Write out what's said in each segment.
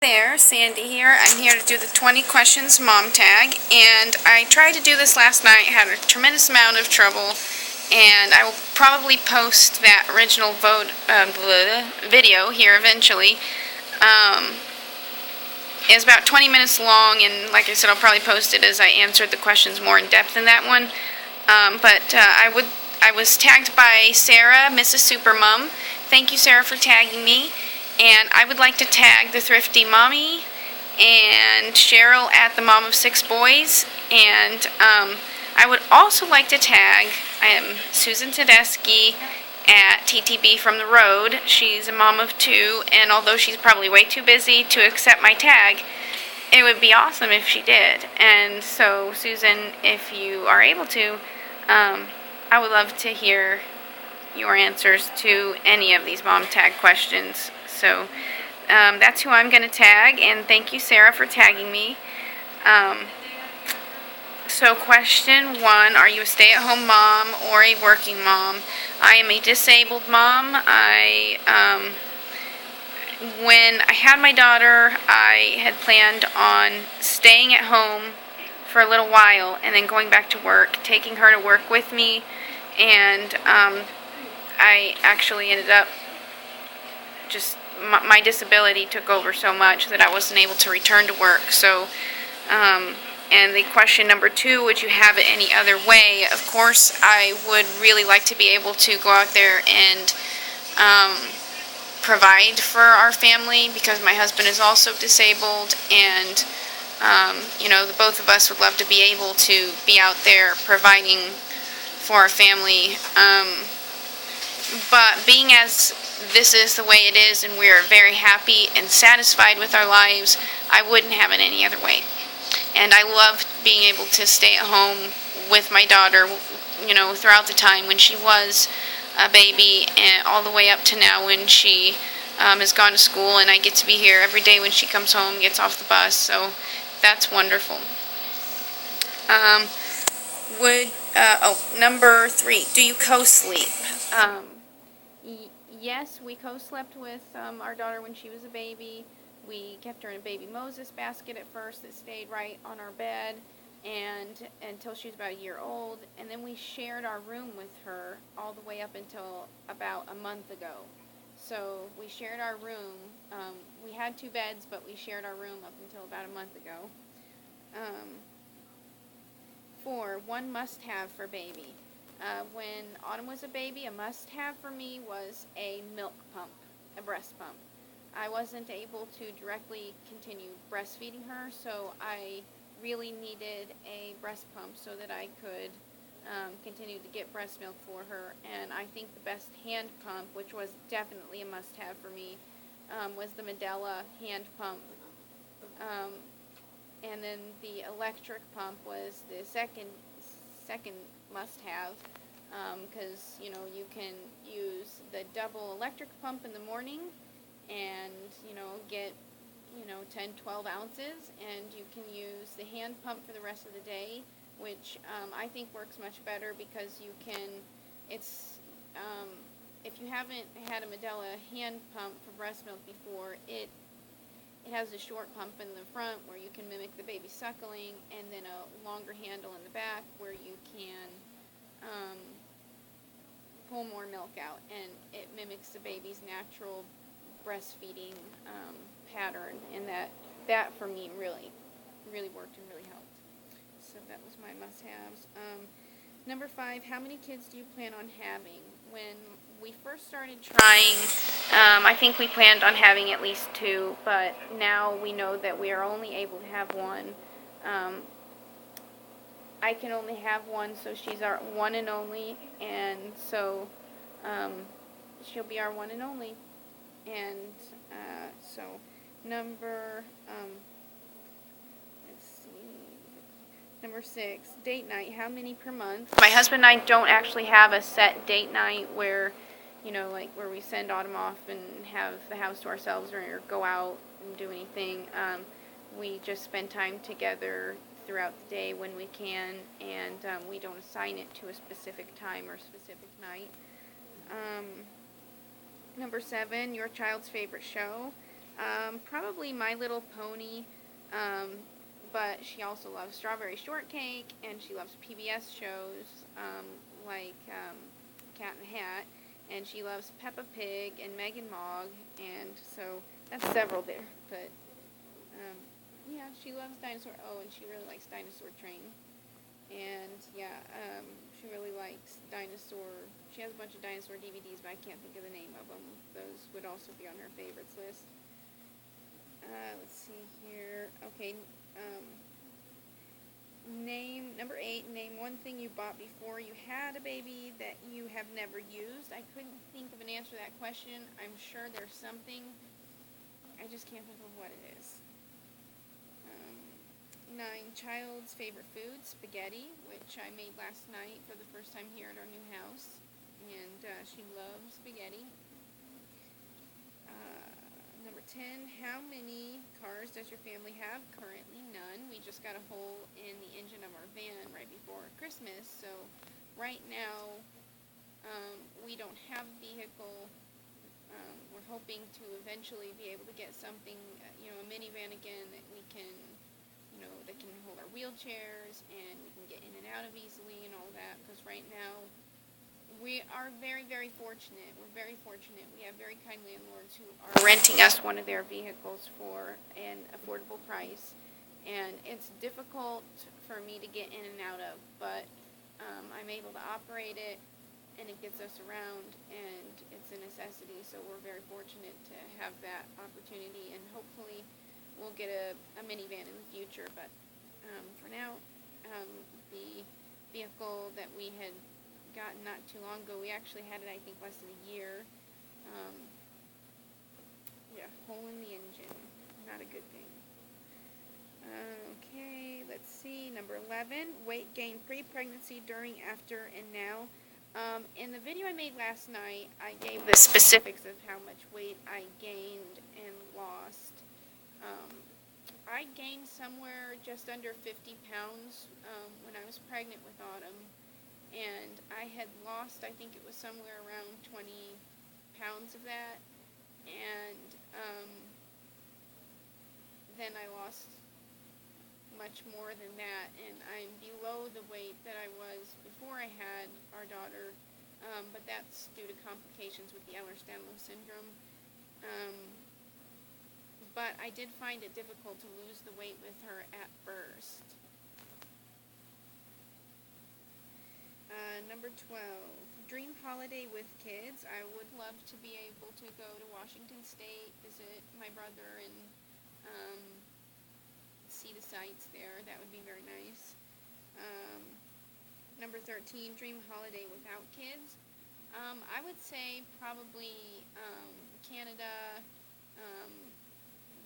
There, Sandy here. I'm here to do the 20 questions mom tag, and I tried to do this last night, had a tremendous amount of trouble, and I will probably post that original video here eventually. It's about 20 minutes long, and like I said, I'll probably post it as I answered the questions more in depth in that one. I was tagged by Sarah MrsSuperMumm. Thank you, Sarah, for tagging me. And I would like to tag TheThriftyMommy and Cheryl at the Mom of 6 Boys. And I would also like to tag Susan Tedeschi at TTBFromTheRoad. She's a mom of 2, and although she's probably way too busy to accept my tag, it would be awesome if she did. And so, Susan, if you are able to, I would love to hear your answers to any of these mom tag questions. So that's who I'm going to tag, and thank you, Sarah, for tagging me. So question 1, are you a stay-at-home mom or a working mom? I am a disabled mom. When I had my daughter, I had planned on staying at home for a little while and then going back to work, taking her to work with me, and I actually ended up just, my disability took over so much that I wasn't able to return to work. So, and the question number 2, would you have it any other way? Of course, I would really like to be able to go out there and provide for our family, because my husband is also disabled, and you know, the both of us would love to be able to be out there providing for our family. But being as this is the way it is, and we are very happy and satisfied with our lives, I wouldn't have it any other way. And I loved being able to stay at home with my daughter, you know, throughout the time when she was a baby, and all the way up to now when she has gone to school, and I get to be here every day when she comes home, gets off the bus. So that's wonderful. Number 3, do you co-sleep? Yes, we co-slept with our daughter when she was a baby. We kept her in a baby Moses basket at first that stayed right on our bed, and until she was about a year old, and then we shared our room with her all the way up until about a month ago. So we shared our room. We had 2 beds, but we shared our room up until about a month ago. 4, one must-have for baby. When Autumn was a baby, a must-have for me was a milk pump, a breast pump. I wasn't able to directly continue breastfeeding her, so I really needed a breast pump so that I could continue to get breast milk for her. And I think the best hand pump, which was definitely a must-have for me, was the Medela hand pump. And then the electric pump was the second must-have, because you know, you can use the double electric pump in the morning and, you know, get, you know, 10-12 ounces, and you can use the hand pump for the rest of the day, which I think works much better, because you can, it's if you haven't had a Medela hand pump for breast milk before, it has a short pump in the front where you can mimic the baby suckling, and then a longer handle in the back where you can pull more milk out, and it mimics the baby's natural breastfeeding pattern, and that for me really worked and really helped. So that was my must-haves. Number 5, how many kids do you plan on having? When we first started trying, I think we planned on having at least 2, but now we know that we are only able to have 1. I can only have 1, so she's our one and only, and so she'll be our one and only. And so number number 6, date night. How many per month? My husband and I don't actually have a set date night where, you know, like where we send Autumn off and have the house to ourselves, or go out and do anything. We just spend time together throughout the day when we can, and we don't assign it to a specific time or specific night. Number 7, your child's favorite show. Probably My Little Pony, but she also loves Strawberry Shortcake, and she loves PBS shows like Cat in the Hat, and she loves Peppa Pig and Meg and Mog, and so that's several there. But yeah, she loves Dinosaur. Oh, and she really likes Dinosaur Train. And yeah, she really likes Dinosaur. She has a bunch of Dinosaur DVDs, but I can't think of the name of them. Those would also be on her favorites list. Let's see here. Okay, number 8, name one thing you bought before you had a baby that you have never used. I couldn't think of an answer to that question. I'm sure there's something. I just can't think of what it is. 9, child's favorite food, spaghetti, which I made last night for the first time here at our new house, and she loves spaghetti. Number 10, how many cars does your family have? Currently none. We just got a hole in the engine of our van right before Christmas, so right now we don't have a vehicle. We're hoping to eventually be able to get something, a minivan again that we can, that can hold our wheelchairs and we can get in and out of easily and all that, because right now we are very, very fortunate. We're very fortunate. We have very kind landlords who are renting us one of their vehicles for an affordable price, and it's difficult for me to get in and out of, but I'm able to operate it, and it gets us around, and it's a necessity, so we're very fortunate to have that opportunity, and hopefully we'll get a minivan in the future, but for now, the vehicle that we had gotten not too long ago, we actually had it, I think, less than a year. Yeah, hole in the engine, not a good thing. Okay, let's see, number 11, weight gain pre-pregnancy, during, after, and now. In the video I made last night, I gave the specifics of how much weight I gained and lost. I gained somewhere just under 50 pounds when I was pregnant with Autumn, and I had lost, I think it was somewhere around 20 pounds of that, and then I lost much more than that, and I'm below the weight that I was before I had our daughter, but that's due to complications with the Ehlers-Danlos syndrome. But I did find it difficult to lose the weight with her at first. Number 12, dream holiday with kids. I would love to be able to go to Washington State, visit my brother, and see the sights there. That would be very nice. Number 13, dream holiday without kids. I would say probably Canada,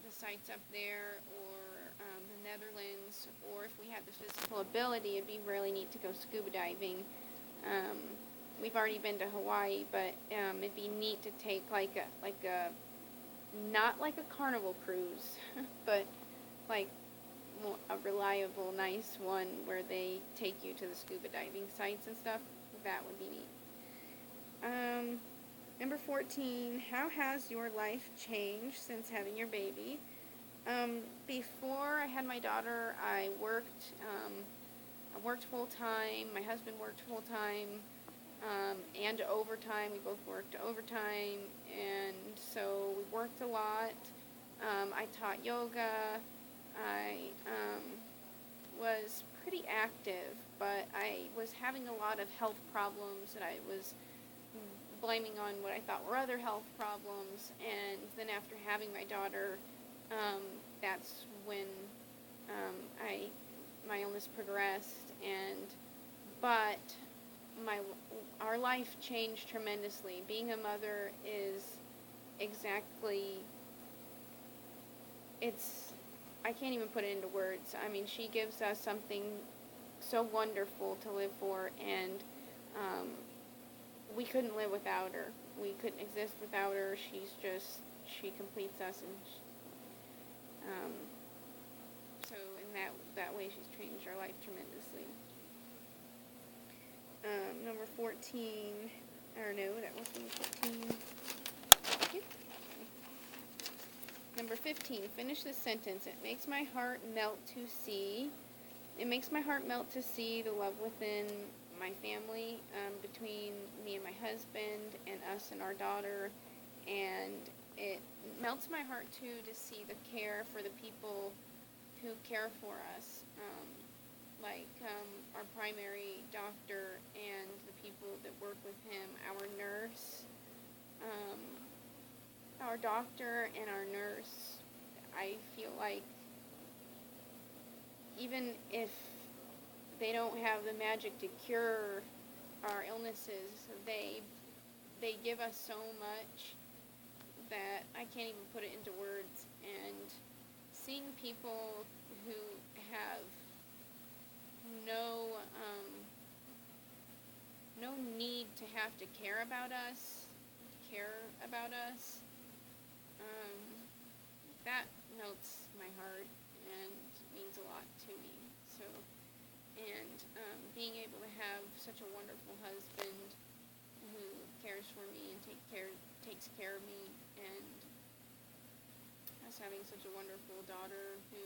the sites up there, or the Netherlands, or if we had the physical ability, it'd be really neat to go scuba diving. We've already been to Hawaii, but it'd be neat to take like a not like a Carnival cruise, but like a reliable, nice one where they take you to the scuba diving sites and stuff. That would be neat. Number 14, how has your life changed since having your baby? Before I had my daughter, I worked full-time. My husband worked full-time and overtime. We both worked overtime, and so we worked a lot. I taught yoga. I was pretty active, but I was having a lot of health problems that I was blaming on what I thought were other health problems, and then after having my daughter, that's when my illness progressed, but our life changed tremendously. Being a mother is I can't even put it into words. I mean, she gives us something so wonderful to live for, and we couldn't live without her. We couldn't exist without her. She completes us, and so in that way she's changed our life tremendously. Number 14, or no, that wasn't 14. Number 15, finish this sentence. It makes my heart melt to see. It makes my heart melt to see the love within my family, between me and my husband, and us and our daughter. And it melts my heart, too, to see the care for the people who care for us, like our primary doctor and the people that work with him, our nurse, our doctor and our nurse. I feel like even if they don't have the magic to cure our illnesses, they give us so much that I can't even put it into words. And seeing people who have no need to have to care about us, that melts my heart and means a lot to me. So, and being able to have such a wonderful husband who cares for me and takes care of me, and us having such a wonderful daughter who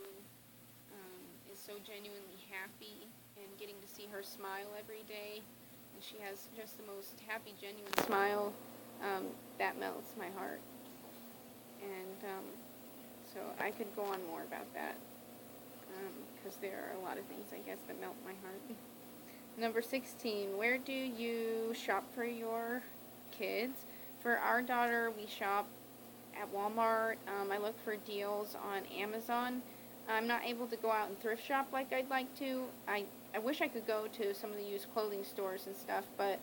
is so genuinely happy, and getting to see her smile every day, and she has just the most happy, genuine smile, that melts my heart. And so I could go on more about that, because there are a lot of things, I guess, that melt my heart. Number 16, where do you shop for your kids? For our daughter, we shop at Walmart. I look for deals on Amazon. I'm not able to go out and thrift shop like I'd like to. I wish I could go to some of the used clothing stores and stuff, but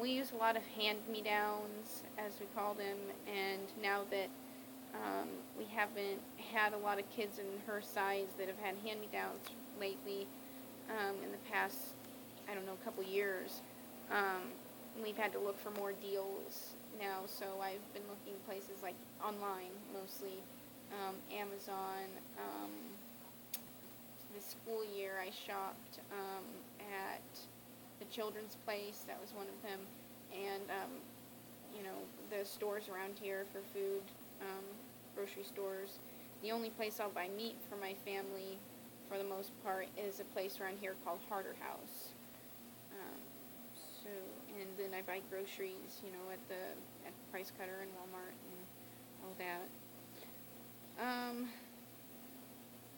we use a lot of hand-me-downs, as we call them, and now that we haven't had a lot of kids in her size that have had hand-me-downs lately, in the past, I don't know, couple years, we've had to look for more deals now, so I've been looking places like online, mostly, Amazon. This school year I shopped at the Children's Place, that was one of them, and the stores around here for food, grocery stores. The only place I'll buy meat for my family, for the most part, is a place around here called Harder House. And then I buy groceries, at the Price Cutter and Walmart and all that.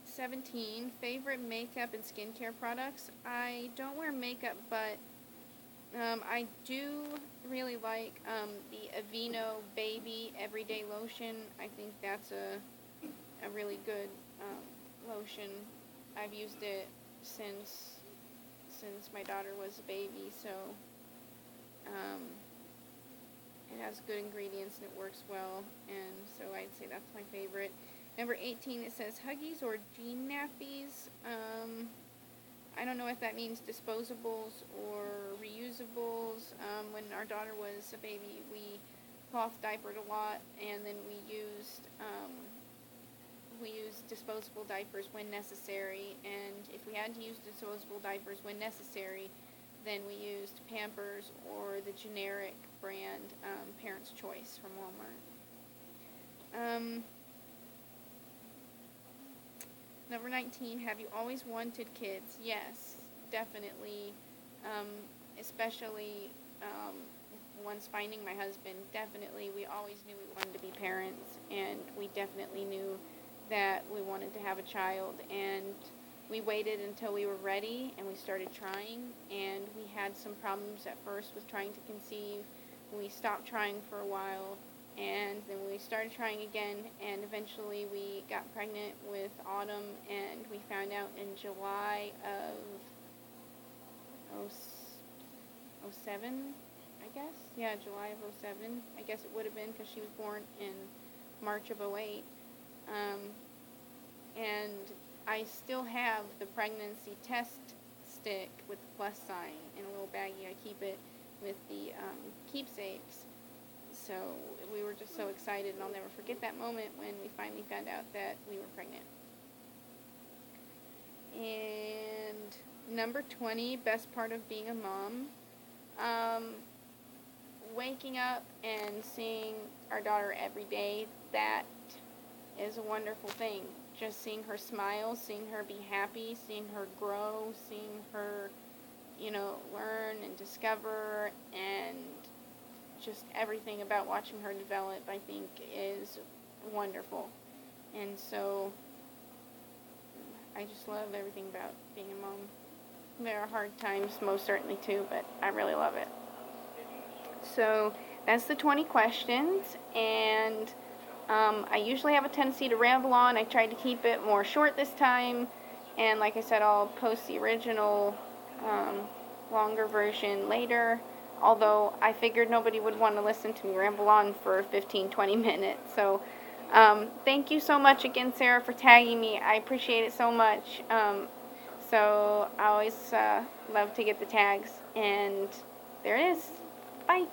17, favorite makeup and skincare products. I don't wear makeup, but I do really like the Aveeno Baby Everyday Lotion. I think that's a really good lotion. I've used it since my daughter was a baby, so it has good ingredients and it works well, and so I'd say that's my favorite. Number 18, it says Huggies or Jean Nappies. I don't know if that means disposables or reusables. When our daughter was a baby, we cloth diapered a lot, and then we used disposable diapers when necessary, and if we had to use disposable diapers when necessary, then we used Pampers or the generic brand Parents' Choice from Walmart. Number 19, have you always wanted kids? Yes, definitely, especially once finding my husband. Definitely, we always knew we wanted to be parents, and we definitely knew that we wanted to have a child, and we waited until we were ready, and we started trying, and we had some problems at first with trying to conceive. We stopped trying for a while, and then we started trying again, and eventually we got pregnant with Autumn, and we found out in July of 07, I guess? Yeah, July of 07, I guess it would have been, because she was born in March of 08. And I still have the pregnancy test stick with the plus sign in a little baggie. I keep it with the keepsakes. So we were just so excited, and I'll never forget that moment when we finally found out that we were pregnant. And number 20, best part of being a mom. Waking up and seeing our daughter every day, that is a wonderful thing. Just seeing her smile, seeing her be happy, seeing her grow, seeing her, learn and discover, and just everything about watching her develop, I think, is wonderful. And so I just love everything about being a mom. There are hard times, most certainly, too, but I really love it. So that's the 20 questions, and I usually have a tendency to ramble on. I tried to keep it more short this time, and like I said, I'll post the original longer version later, although I figured nobody would want to listen to me ramble on for 15-20 minutes. So thank you so much again, Sarah, for tagging me. I appreciate it so much. So I always love to get the tags, and there it is. Bye.